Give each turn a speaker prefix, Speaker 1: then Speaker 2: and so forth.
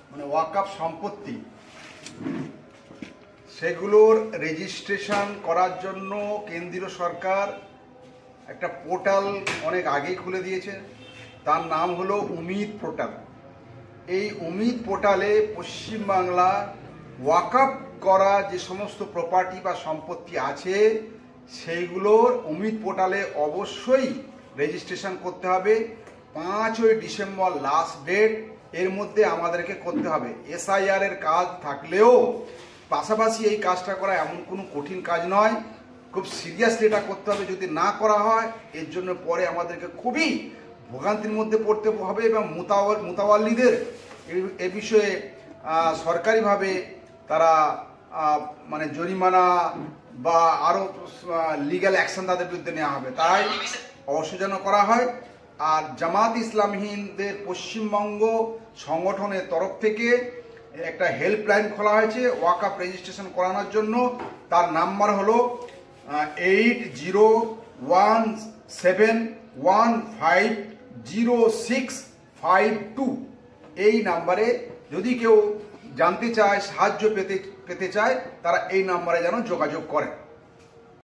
Speaker 1: মানে ওয়াকফ সম্পত্তি সেগুলোর রেজিস্ট্রেশন করার জন্য কেন্দ্রীয় সরকার একটা পোর্টাল অনেক আগেই খুলে দিয়েছে। তার নাম হলো উমিদ পোর্টাল। এই উমিদ পোর্টালে পশ্চিমবাংলা ওয়াকফ করা যে সমস্ত প্রপার্টি বা সম্পত্তি আছে সেইগুলোর উমিদ পোর্টালে অবশ্যই রেজিস্ট্রেশন করতে হবে। 5ই ডিসেম্বর লাস্ট ডেট, এর মধ্যে আমাদেরকে করতে হবে। SIR এর কাজ থাকলেও পাশাপাশি এই কাজটা করা এমন কোনো কঠিন কাজ নয়, খুব সিরিয়াসলি এটা করতে হবে। যদি না করা হয় এর জন্য পরে আমাদেরকে খুবই ভোগান্তির মধ্যে পড়তে হবে এবং মুতাওয়াল্লিদের এ বিষয়ে সরকারিভাবে তারা মানে জরিমানা বা আরও লিগ্যাল অ্যাকশন তাদের বিরুদ্ধে নেওয়া হবে। তাই অবশ্যই যেন করা হয়। আর জামাত ইসলামী হিন্দের পশ্চিমবঙ্গ সংগঠনের তরফ থেকে একটা হেল্পলাইন খোলা হয়েছে ওয়াকফ রেজিস্ট্রেশন করানোর জন্য। তার নাম্বার হলো 8017150652। এই নাম্বারে যদি কেউ জানতে চায়, সাহায্য পেতে চায়, তারা এই নাম্বারে যেন যোগাযোগ করে।